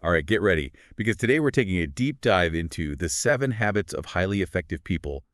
All right, get ready, because today we're taking a deep dive into The 7 Habits of Highly Effective People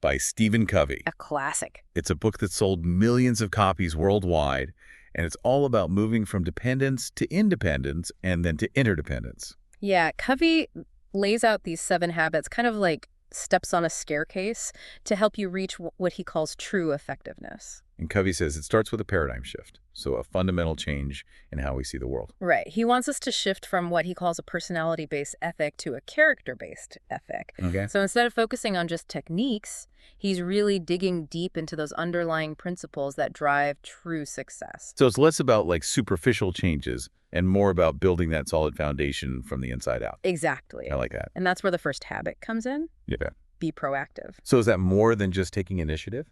by Stephen Covey. A classic. It's a book that sold millions of copies worldwide, and it's all about moving from dependence to independence and then to interdependence. Yeah, Covey lays out these 7 habits kind of like steps on a staircase to help you reach what he calls true effectiveness. And Covey says it starts with a paradigm shift, so a fundamental change in how we see the world. Right. He wants us to shift from what he calls a personality-based ethic to a character-based ethic. Okay. So instead of focusing on just techniques, he's really digging deep into those underlying principles that drive true success. So it's less about like superficial changes and more about building that solid foundation from the inside out. Exactly. I like that. And that's where the first habit comes in. Yeah. Be proactive. So is that more than just taking initiative?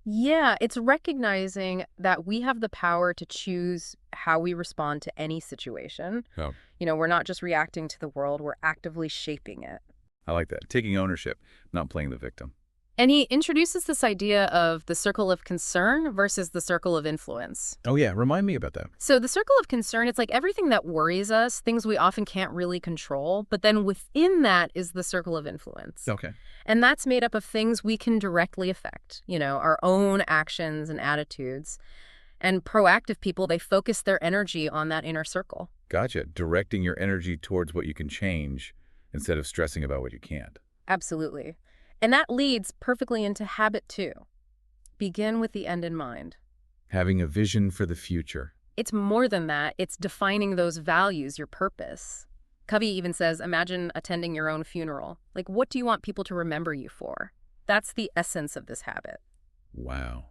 Yeah, it's recognizing that we have the power to choose how we respond to any situation. Oh. We're not just reacting to the world, we're actively shaping it. I like that. Taking ownership, not playing the victim. And he introduces this idea of the circle of concern versus the circle of influence. Oh yeah, remind me about that. So the circle of concern, it's like everything that worries us, things we often can't really control, but then within that is the circle of influence. Okay. And that's made up of things we can directly affect, our own actions and attitudes. And proactive people, they focus their energy on that inner circle. Gotcha. Directing your energy towards what you can change instead of stressing about what you can't. Absolutely. And that leads perfectly into habit 2. Begin with the end in mind. Having a vision for the future. It's more than that. It's defining those values, your purpose. Covey even says, imagine attending your own funeral. Like, what do you want people to remember you for? That's the essence of this habit. Wow.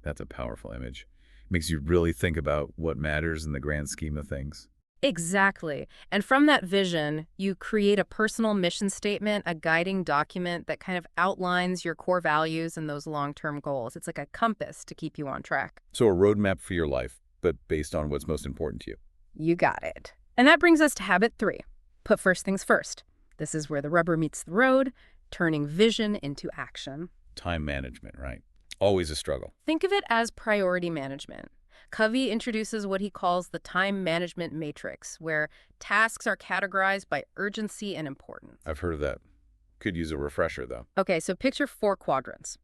That's a powerful image. Makes you really think about what matters in the grand scheme of things. Exactly. And from that vision, you create a personal mission statement, a guiding document that kind of outlines your core values and those long-term goals. It's like a compass to keep you on track. So a roadmap for your life, but based on what's most important to you. You got it. And that brings us to habit 3. Put first things first. This is where the rubber meets the road, turning vision into action. Time management, right? Always a struggle. Think of it as priority management. Covey introduces what he calls the time management matrix, where tasks are categorized by urgency and importance. I've heard of that. Could use a refresher, though. Okay, so picture 4 quadrants.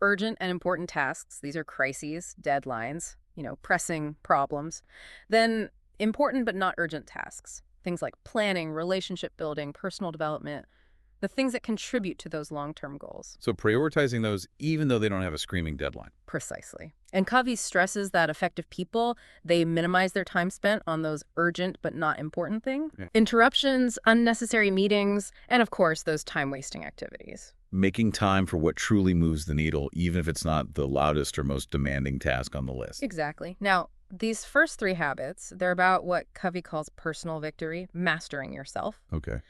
Urgent and important tasks. These are crises, deadlines, pressing problems. Then important but not urgent tasks. Things like planning, relationship building, personal development. The things that contribute to those long-term goals. So prioritizing those even though they don't have a screaming deadline. Precisely. And Covey stresses that effective people, they minimize their time spent on those urgent but not important things. Yeah. Interruptions, unnecessary meetings, and of course, those time-wasting activities. Making time for what truly moves the needle, even if it's not the loudest or most demanding task on the list. Exactly. Now, these first 3 habits, they're about what Covey calls personal victory, mastering yourself. Okay.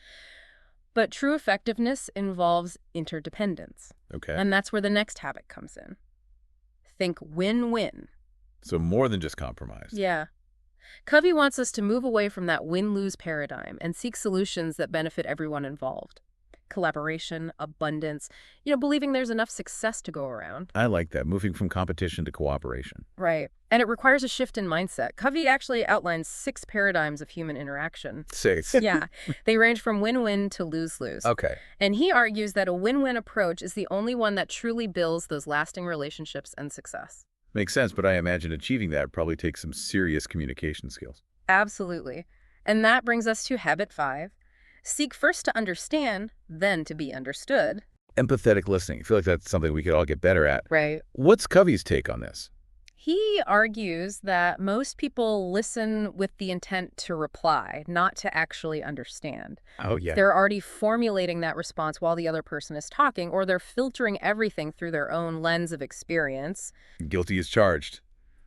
But true effectiveness involves interdependence. Okay. And that's where the next habit comes in. Think win-win. So more than just compromise. Yeah. Covey wants us to move away from that win-lose paradigm and seek solutions that benefit everyone involved. Collaboration, abundance, believing there's enough success to go around. I like that, moving from competition to cooperation. Right. And it requires a shift in mindset. Covey actually outlines 6 paradigms of human interaction. 6? Yeah. They range from win-win to lose-lose. Okay. And he argues that a win-win approach is the only one that truly builds those lasting relationships and success. Makes sense, but I imagine achieving that probably takes some serious communication skills. Absolutely. And that brings us to habit 5. Seek first to understand, then to be understood. Empathetic listening. I feel like that's something we could all get better at. Right. What's Covey's take on this? He argues that most people listen with the intent to reply, not to actually understand. Oh, yeah. They're already formulating that response while the other person is talking, or they're filtering everything through their own lens of experience. Guilty as charged.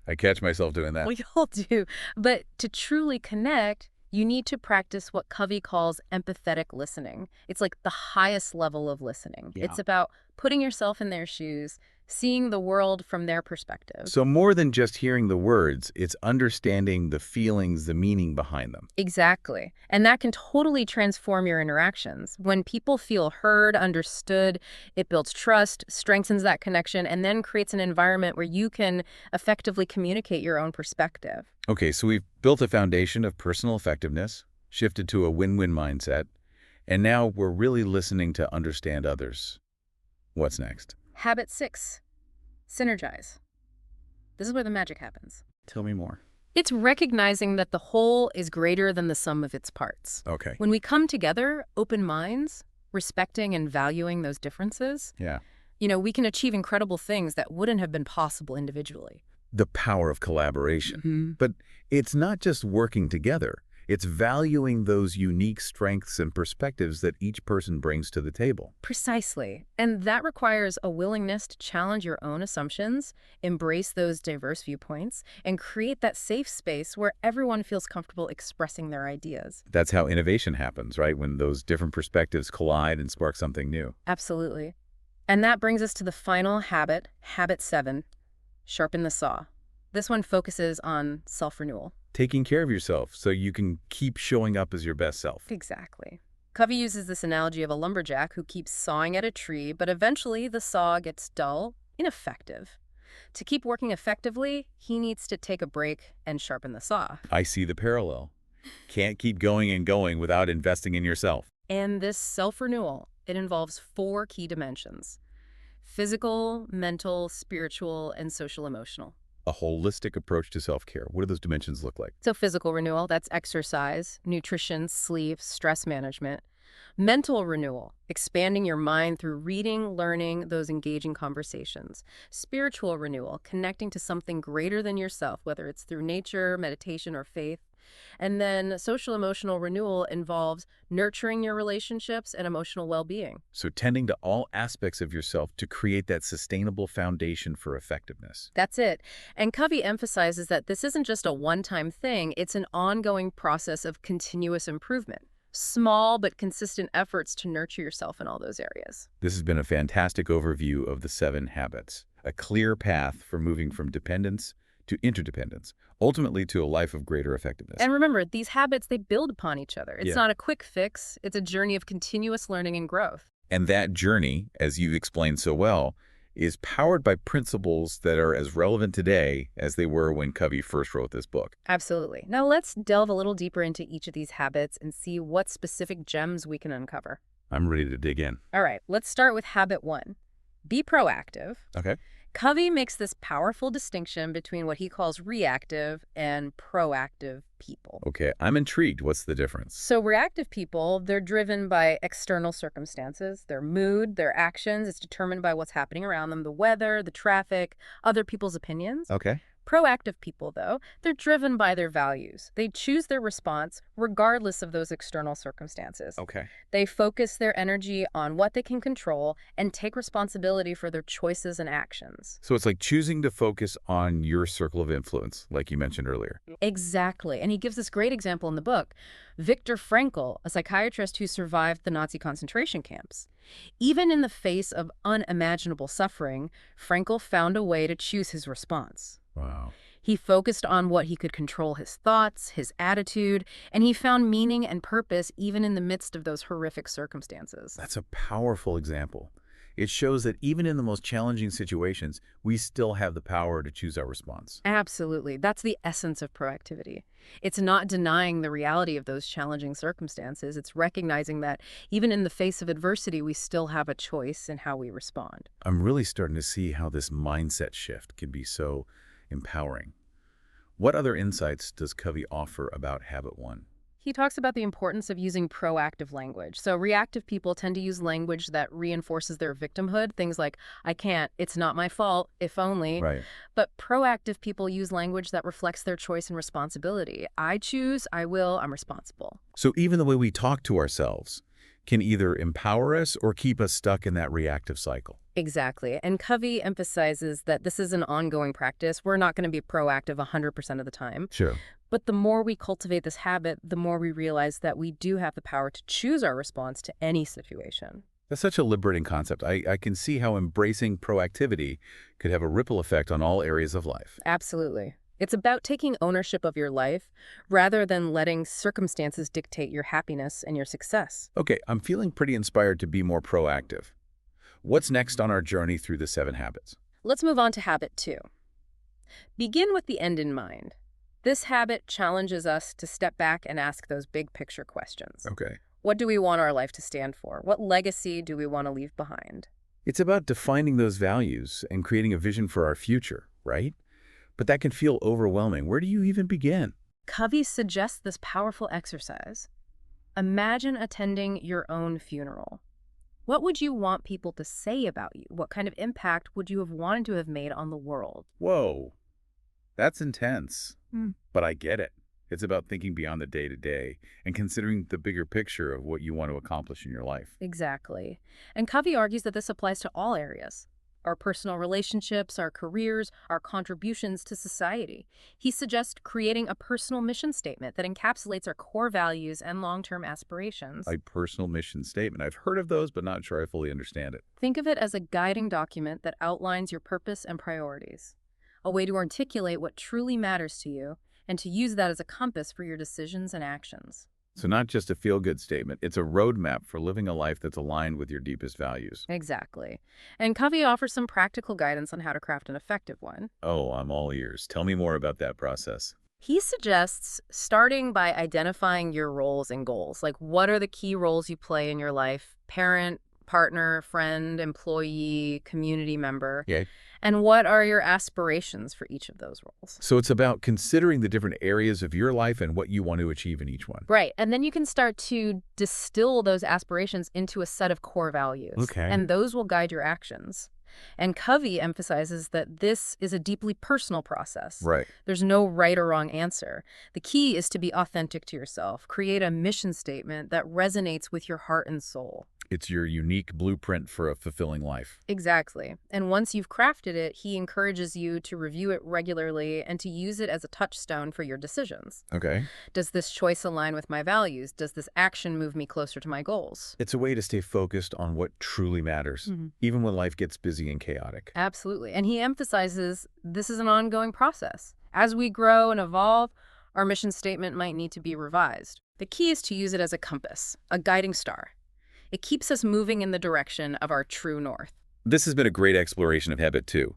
I catch myself doing that. We all do. But to truly connect, you need to practice what Covey calls empathetic listening. It's like the highest level of listening. Yeah. It's about putting yourself in their shoes, seeing the world from their perspective. So more than just hearing the words, it's understanding the feelings, the meaning behind them. Exactly. And that can totally transform your interactions. When people feel heard, understood, it builds trust, strengthens that connection, and then creates an environment where you can effectively communicate your own perspective. Okay, so we've built a foundation of personal effectiveness, shifted to a win-win mindset, and now we're really listening to understand others. What's next? Habit 6, synergize. This is where the magic happens. Tell me more. It's recognizing that the whole is greater than the sum of its parts. Okay. When we come together, open minds, respecting and valuing those differences, Yeah. we can achieve incredible things that wouldn't have been possible individually. The power of collaboration. Mm-hmm. But it's not just working together. It's valuing those unique strengths and perspectives that each person brings to the table. Precisely. And that requires a willingness to challenge your own assumptions, embrace those diverse viewpoints, and create that safe space where everyone feels comfortable expressing their ideas. That's how innovation happens, right? When those different perspectives collide and spark something new. Absolutely. And that brings us to the final habit, habit 7, sharpen the saw. This one focuses on self-renewal. Taking care of yourself so you can keep showing up as your best self. Exactly. Covey uses this analogy of a lumberjack who keeps sawing at a tree, but eventually the saw gets dull, ineffective. To keep working effectively, he needs to take a break and sharpen the saw. I see the parallel. Can't keep going and going without investing in yourself. And this self-renewal, it involves 4 key dimensions: physical, mental, spiritual, and social-emotional. A holistic approach to self-care. What do those dimensions look like? So physical renewal, that's exercise, nutrition, sleep, stress management. Mental renewal, expanding your mind through reading, learning, those engaging conversations. Spiritual renewal, connecting to something greater than yourself, whether it's through nature, meditation, or faith. And then social emotional renewal involves nurturing your relationships and emotional well-being. So tending to all aspects of yourself to create that sustainable foundation for effectiveness. That's it. And Covey emphasizes that this isn't just a one-time thing, it's an ongoing process of continuous improvement. Small but consistent efforts to nurture yourself in all those areas. This has been a fantastic overview of the 7 habits, a clear path for moving from dependence to interdependence, ultimately to a life of greater effectiveness. And remember, these habits, they build upon each other. It's Yeah. not a quick fix. It's a journey of continuous learning and growth. And that journey, as you've explained so well, is powered by principles that are as relevant today as they were when Covey first wrote this book. Absolutely. Now let's delve a little deeper into each of these habits and see what specific gems we can uncover. I'm ready to dig in. All right, let's start with habit 1. Be proactive. Okay. Covey makes this powerful distinction between what he calls reactive and proactive people. Okay, I'm intrigued. What's the difference? So reactive people, they're driven by external circumstances. Their mood, their actions is determined by what's happening around them, the weather, the traffic, other people's opinions. Okay. Proactive people, though, they're driven by their values. They choose their response regardless of those external circumstances. Okay. They focus their energy on what they can control and take responsibility for their choices and actions. So it's like choosing to focus on your circle of influence, like you mentioned earlier. Exactly. And he gives this great example in the book. Viktor Frankl, a psychiatrist who survived the Nazi concentration camps. Even in the face of unimaginable suffering, Frankl found a way to choose his response. Wow. He focused on what he could control: his thoughts, his attitude, and he found meaning and purpose even in the midst of those horrific circumstances. That's a powerful example. It shows that even in the most challenging situations, we still have the power to choose our response. Absolutely. That's the essence of proactivity. It's not denying the reality of those challenging circumstances. It's recognizing that even in the face of adversity, we still have a choice in how we respond. I'm really starting to see how this mindset shift can be so empowering. What other insights does Covey offer about habit 1? He talks about the importance of using proactive language. So reactive people tend to use language that reinforces their victimhood. Things like, I can't, it's not my fault, if only. Right. But proactive people use language that reflects their choice and responsibility. I choose, I will, I'm responsible. So even the way we talk to ourselves can either empower us or keep us stuck in that reactive cycle. Exactly. And Covey emphasizes that this is an ongoing practice. We're not going to be proactive 100% of the time. Sure. But the more we cultivate this habit, the more we realize that we do have the power to choose our response to any situation. That's such a liberating concept. I can see how embracing proactivity could have a ripple effect on all areas of life. Absolutely. It's about taking ownership of your life rather than letting circumstances dictate your happiness and your success. Okay, I'm feeling pretty inspired to be more proactive. What's next on our journey through the 7 habits? Let's move on to habit 2. Begin with the end in mind. This habit challenges us to step back and ask those big picture questions. Okay. What do we want our life to stand for? What legacy do we want to leave behind? It's about defining those values and creating a vision for our future, right? But that can feel overwhelming. Where do you even begin? Covey suggests this powerful exercise. Imagine attending your own funeral. What would you want people to say about you? What kind of impact would you have wanted to have made on the world? Whoa, that's intense. Hmm. But I get it. It's about thinking beyond the day-to-day and considering the bigger picture of what you want to accomplish in your life. Exactly. And Covey argues that this applies to all areas. Our personal relationships, our careers, our contributions to society. He suggests creating a personal mission statement that encapsulates our core values and long-term aspirations. A personal mission statement. I've heard of those, but not sure I fully understand it. Think of it as a guiding document that outlines your purpose and priorities, a way to articulate what truly matters to you, and to use that as a compass for your decisions and actions. So not just a feel-good statement, it's a roadmap for living a life that's aligned with your deepest values. Exactly. And Covey offers some practical guidance on how to craft an effective one. Oh, I'm all ears. Tell me more about that process. He suggests starting by identifying your roles and goals. Like, what are the key roles you play in your life? Parent, partner, friend, employee, community member. Yeah. And what are your aspirations for each of those roles? So it's about considering the different areas of your life and what you want to achieve in each one. Right. And then you can start to distill those aspirations into a set of core values. Okay. And those will guide your actions. And Covey emphasizes that this is a deeply personal process. Right. There's no right or wrong answer. The key is to be authentic to yourself. Create a mission statement that resonates with your heart and soul. It's your unique blueprint for a fulfilling life. Exactly. And once you've crafted it, he encourages you to review it regularly and to use it as a touchstone for your decisions. Okay. Does this choice align with my values? Does this action move me closer to my goals? It's a way to stay focused on what truly matters, even when life gets busy and chaotic. Absolutely. And he emphasizes this is an ongoing process. As we grow and evolve, our mission statement might need to be revised. The key is to use it as a compass, a guiding star. It keeps us moving in the direction of our true north. This has been a great exploration of habit 2.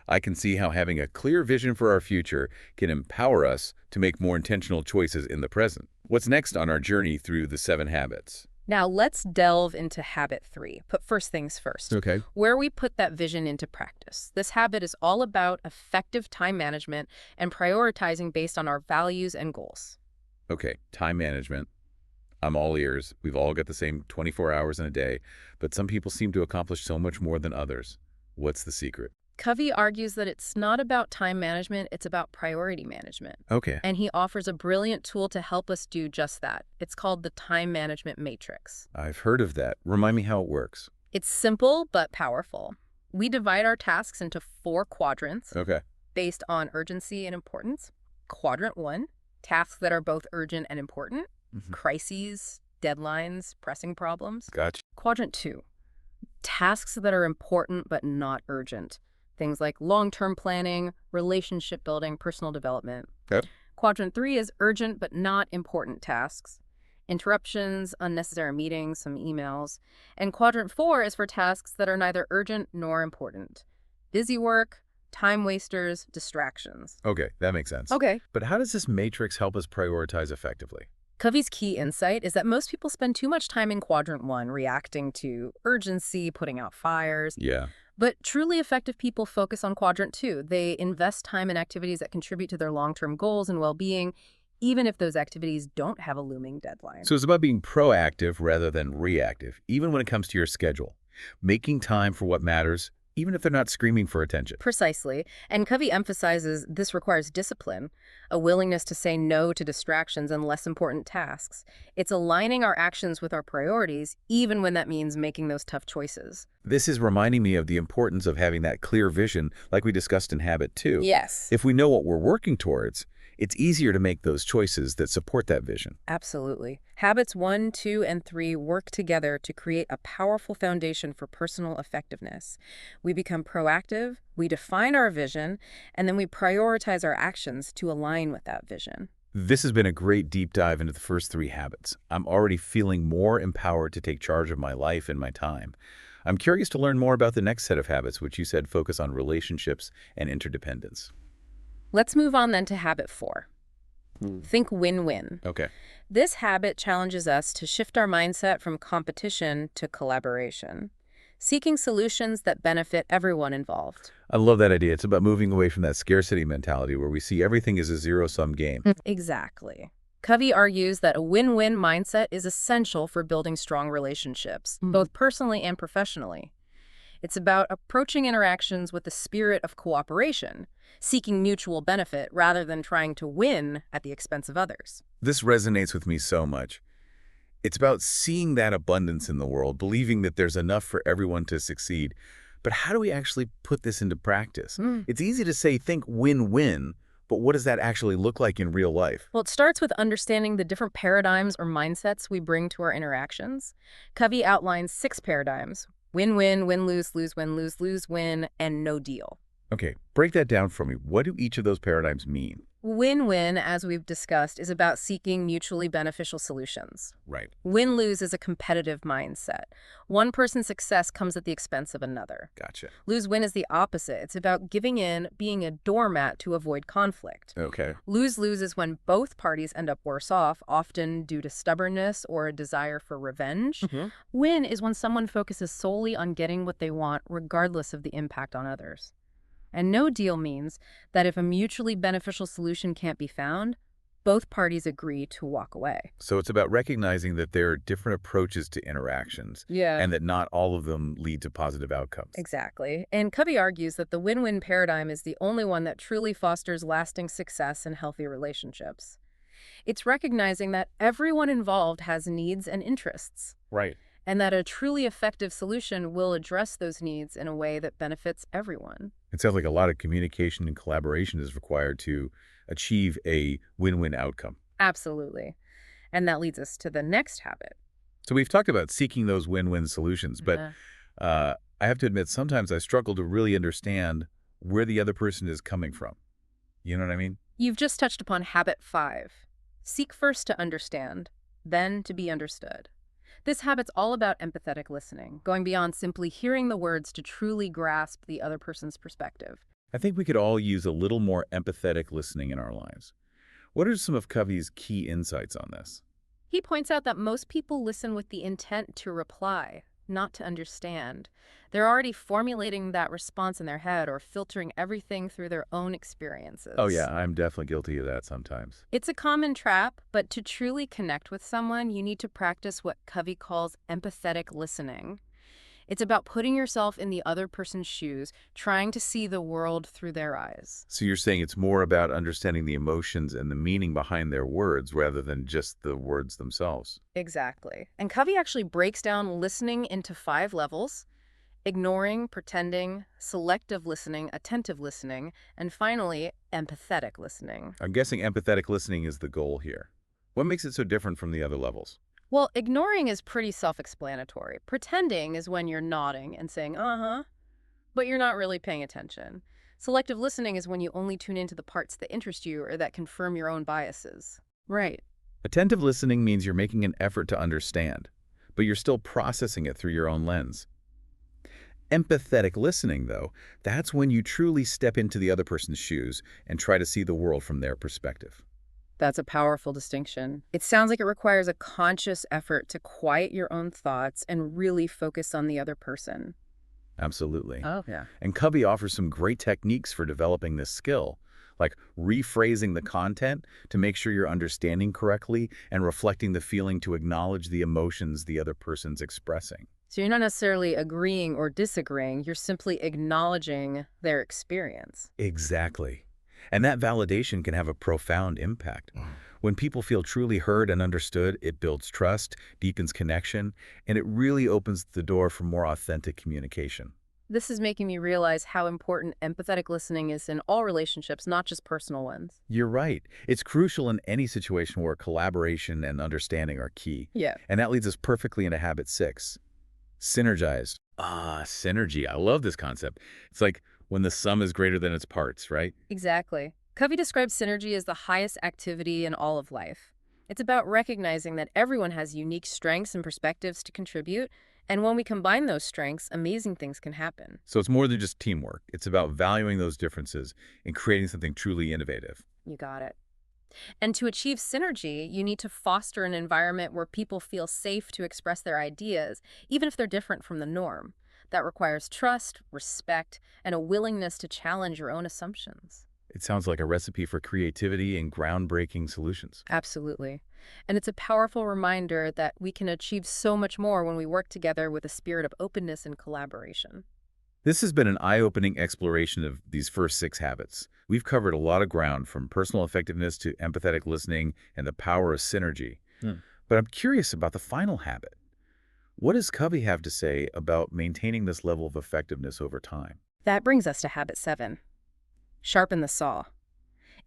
I can see how having a clear vision for our future can empower us to make more intentional choices in the present. What's next on our journey through the 7 habits? Now let's delve into habit 3. Put first things first. Okay. Where we put that vision into practice. This habit is all about effective time management and prioritizing based on our values and goals. Okay, time management. I'm all ears. We've all got the same 24 hours in a day, but some people seem to accomplish so much more than others. What's the secret? Covey argues that it's not about time management, it's about priority management. Okay. And he offers a brilliant tool to help us do just that. It's called the Time Management Matrix. I've heard of that. Remind me how it works. It's simple but powerful. We divide our tasks into 4 quadrants Okay. based on urgency and importance. Quadrant 1, tasks that are both urgent and important. Crises, deadlines, pressing problems. Gotcha. Quadrant 2, tasks that are important but not urgent. Things like long-term planning, relationship building, personal development. Yep. Quadrant 3 is urgent but not important tasks. Interruptions, unnecessary meetings, some emails. And quadrant 4 is for tasks that are neither urgent nor important. Busy work, time wasters, distractions. Okay, that makes sense. Okay. But how does this matrix help us prioritize effectively? Covey's key insight is that most people spend too much time in quadrant 1 reacting to urgency, putting out fires. Yeah. But truly effective people focus on quadrant 2. They invest time in activities that contribute to their long-term goals and well-being, even if those activities don't have a looming deadline. So it's about being proactive rather than reactive, even when it comes to your schedule. Making time for what matters, even if they're not screaming for attention. Precisely. And Covey emphasizes this requires discipline, a willingness to say no to distractions and less important tasks. It's aligning our actions with our priorities, even when that means making those tough choices. This is reminding me of the importance of having that clear vision, like we discussed in Habit 2. Yes. If we know what we're working towards, it's easier to make those choices that support that vision. Absolutely. Habits 1, 2, and 3 work together to create a powerful foundation for personal effectiveness. We become proactive, we define our vision, and then we prioritize our actions to align with that vision. This has been a great deep dive into the first 3 habits. I'm already feeling more empowered to take charge of my life and my time. I'm curious to learn more about the next set of habits, which you said focus on relationships and interdependence. Let's move on then to habit 4. Think win-win. Okay. This habit challenges us to shift our mindset from competition to collaboration, seeking solutions that benefit everyone involved. I love that idea. It's about moving away from that scarcity mentality where we see everything as a zero-sum game. Exactly. Covey argues that a win-win mindset is essential for building strong relationships, both personally and professionally. It's about approaching interactions with the spirit of cooperation, seeking mutual benefit rather than trying to win at the expense of others. This resonates with me so much. It's about seeing that abundance in the world, believing that there's enough for everyone to succeed. But how do we actually put this into practice? It's easy to say, think win-win, but what does that actually look like in real life? Well, it starts with understanding the different paradigms or mindsets we bring to our interactions. Covey outlines 6 paradigms: win-win, win-lose, lose-win, lose-lose-win, and no deal. Okay, break that down for me. What do each of those paradigms mean? Win-win, as we've discussed, is about seeking mutually beneficial solutions. Right. Win-lose is a competitive mindset. One person's success comes at the expense of another. Gotcha. Lose-win is the opposite. It's about giving in, being a doormat to avoid conflict. Okay. Lose-lose is when both parties end up worse off, often due to stubbornness or a desire for revenge. Win is when someone focuses solely on getting what they want, regardless of the impact on others. And no deal means that if a mutually beneficial solution can't be found, both parties agree to walk away. So it's about recognizing that there are different approaches to interactions and that not all of them lead to positive outcomes. Exactly. And Covey argues that the win-win paradigm is the only one that truly fosters lasting success and healthy relationships. It's recognizing that everyone involved has needs and interests, Right. and that a truly effective solution will address those needs in a way that benefits everyone. It sounds like a lot of communication and collaboration is required to achieve a win-win outcome. Absolutely. And that leads us to the next habit. So we've talked about seeking those win-win solutions, but I have to admit, sometimes I struggle to really understand where the other person is coming from. You know what I mean? You've just touched upon habit 5. Seek first to understand, then to be understood. This habit's all about empathetic listening, going beyond simply hearing the words to truly grasp the other person's perspective. I think we could all use a little more empathetic listening in our lives. What are some of Covey's key insights on this? He points out that most people listen with the intent to reply, not to understand. They're already formulating that response in their head or filtering everything through their own experiences. Oh yeah, I'm definitely guilty of that sometimes. It's a common trap, but to truly connect with someone, you need to practice what Covey calls empathetic listening. It's about putting yourself in the other person's shoes, trying to see the world through their eyes. So you're saying it's more about understanding the emotions and the meaning behind their words rather than just the words themselves. Exactly. And Covey actually breaks down listening into 5 levels: ignoring, pretending, selective listening, attentive listening, and finally, empathetic listening. I'm guessing empathetic listening is the goal here. What makes it so different from the other levels? Well, ignoring is pretty self-explanatory. Pretending is when you're nodding and saying, uh-huh, but you're not really paying attention. Selective listening is when you only tune into the parts that interest you or that confirm your own biases. Right. Attentive listening means you're making an effort to understand, but you're still processing it through your own lens. Empathetic listening, though, that's when you truly step into the other person's shoes and try to see the world from their perspective. That's a powerful distinction. It sounds like it requires a conscious effort to quiet your own thoughts and really focus on the other person. Absolutely. Oh, yeah. And Covey offers some great techniques for developing this skill, like rephrasing the content to make sure you're understanding correctly and reflecting the feeling to acknowledge the emotions the other person's expressing. So you're not necessarily agreeing or disagreeing, you're simply acknowledging their experience. Exactly. And that validation can have a profound impact. When people feel truly heard and understood, it builds trust, deepens connection, and it really opens the door for more authentic communication. This is making me realize how important empathetic listening is in all relationships, not just personal ones. You're right. It's crucial in any situation where collaboration and understanding are key. Yeah. And that leads us perfectly into habit 6. Synergize. Synergy. I love this concept. It's like when the sum is greater than its parts, right? Exactly. Covey describes synergy as the highest activity in all of life. It's about recognizing that everyone has unique strengths and perspectives to contribute, and when we combine those strengths, amazing things can happen. So it's more than just teamwork. It's about valuing those differences and creating something truly innovative. You got it. And to achieve synergy, you need to foster an environment where people feel safe to express their ideas, even if they're different from the norm. That requires trust, respect, and a willingness to challenge your own assumptions. It sounds like a recipe for creativity and groundbreaking solutions. Absolutely. And it's a powerful reminder that we can achieve so much more when we work together with a spirit of openness and collaboration. This has been an eye-opening exploration of these first 6 habits. We've covered a lot of ground, from personal effectiveness to empathetic listening and the power of synergy. But I'm curious about the final habit. What does Covey have to say about maintaining this level of effectiveness over time? That brings us to habit 7. Sharpen the saw.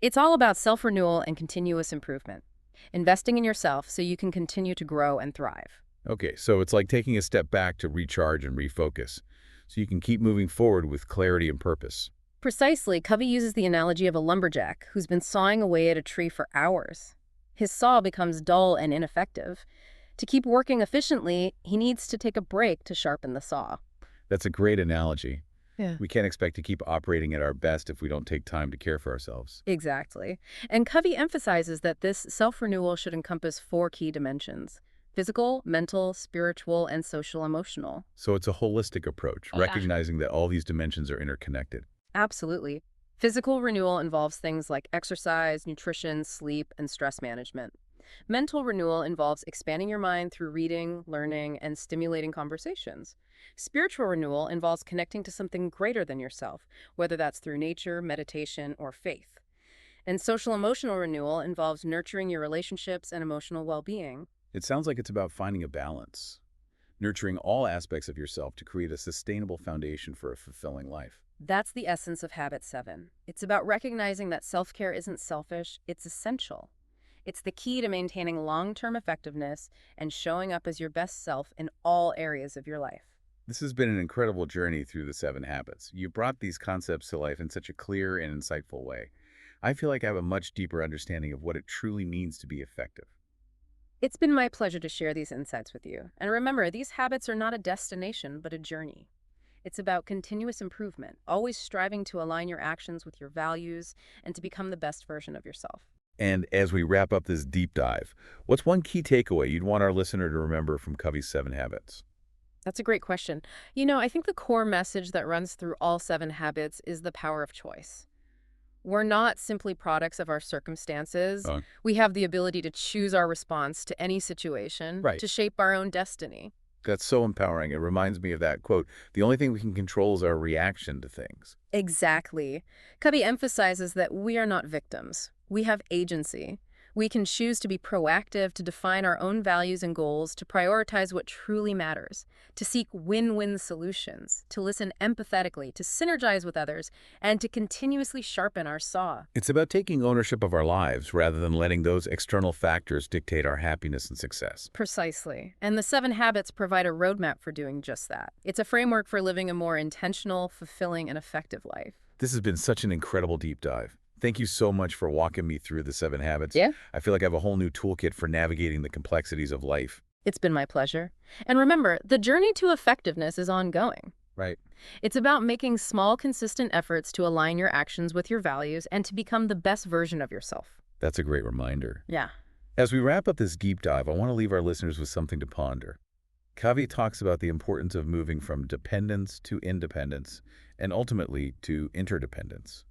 It's all about self-renewal and continuous improvement. Investing in yourself so you can continue to grow and thrive. Okay, so it's like taking a step back to recharge and refocus, so you can keep moving forward with clarity and purpose. Precisely, Covey uses the analogy of a lumberjack who's been sawing away at a tree for hours. His saw becomes dull and ineffective. To keep working efficiently, he needs to take a break to sharpen the saw. That's a great analogy. Yeah. We can't expect to keep operating at our best if we don't take time to care for ourselves. Exactly. And Covey emphasizes that this self-renewal should encompass 4 key dimensions: physical, mental, spiritual, and social-emotional. So it's a holistic approach, Yeah. recognizing that all these dimensions are interconnected. Absolutely. Physical renewal involves things like exercise, nutrition, sleep, and stress management. Mental renewal involves expanding your mind through reading, learning, and stimulating conversations. Spiritual renewal involves connecting to something greater than yourself, whether that's through nature, meditation, or faith. And social-emotional renewal involves nurturing your relationships and emotional well-being. It sounds like it's about finding a balance, nurturing all aspects of yourself to create a sustainable foundation for a fulfilling life. That's the essence of habit 7. It's about recognizing that self-care isn't selfish, it's essential. It's the key to maintaining long-term effectiveness and showing up as your best self in all areas of your life. This has been an incredible journey through the 7 habits. You brought these concepts to life in such a clear and insightful way. I feel like I have a much deeper understanding of what it truly means to be effective. It's been my pleasure to share these insights with you. And remember, these habits are not a destination, but a journey. It's about continuous improvement, always striving to align your actions with your values and to become the best version of yourself. And as we wrap up this deep dive, what's one key takeaway you'd want our listener to remember from Covey's 7 habits? That's a great question. I think the core message that runs through all 7 habits is the power of choice. We're not simply products of our circumstances. Uh, We have the ability to choose our response to any situation, Right. to shape our own destiny. That's so empowering. It reminds me of that quote, "The only thing we can control is our reaction to things." Exactly. Covey emphasizes that we are not victims. We have agency. We can choose to be proactive, to define our own values and goals, to prioritize what truly matters, to seek win-win solutions, to listen empathetically, to synergize with others, and to continuously sharpen our saw. It's about taking ownership of our lives rather than letting those external factors dictate our happiness and success. Precisely. And the 7 habits provide a roadmap for doing just that. It's a framework for living a more intentional, fulfilling, and effective life. This has been such an incredible deep dive. Thank you so much for walking me through the 7 habits. Yeah. I feel like I have a whole new toolkit for navigating the complexities of life. It's been my pleasure. And remember, the journey to effectiveness is ongoing. Right. It's about making small, consistent efforts to align your actions with your values and to become the best version of yourself. That's a great reminder. Yeah. As we wrap up this deep dive, I want to leave our listeners with something to ponder. Covey talks about the importance of moving from dependence to independence and ultimately to interdependence.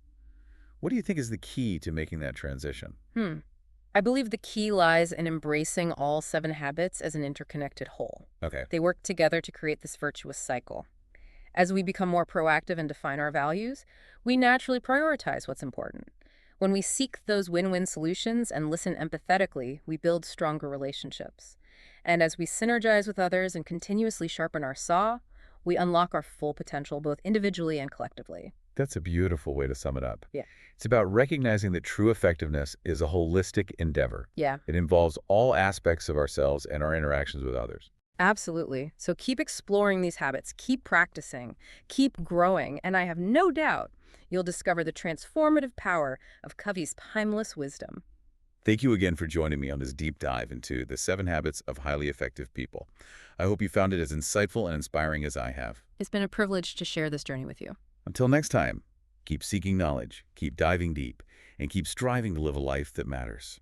What do you think is the key to making that transition? I believe the key lies in embracing all 7 habits as an interconnected whole. Okay. They work together to create this virtuous cycle. As we become more proactive and define our values, we naturally prioritize what's important. When we seek those win-win solutions and listen empathetically, we build stronger relationships. And as we synergize with others and continuously sharpen our saw, we unlock our full potential both individually and collectively. That's a beautiful way to sum it up. Yeah. It's about recognizing that true effectiveness is a holistic endeavor. Yeah, It involves all aspects of ourselves and our interactions with others. absolutely. So keep exploring these habits, keep practicing, keep growing, and I have no doubt you'll discover the transformative power of Covey's timeless wisdom. Thank you again for joining me on this deep dive into the 7 habits of highly effective people. I hope you found it as insightful and inspiring as I have. It's been a privilege to share this journey with you. Until next time, keep seeking knowledge, keep diving deep, and keep striving to live a life that matters.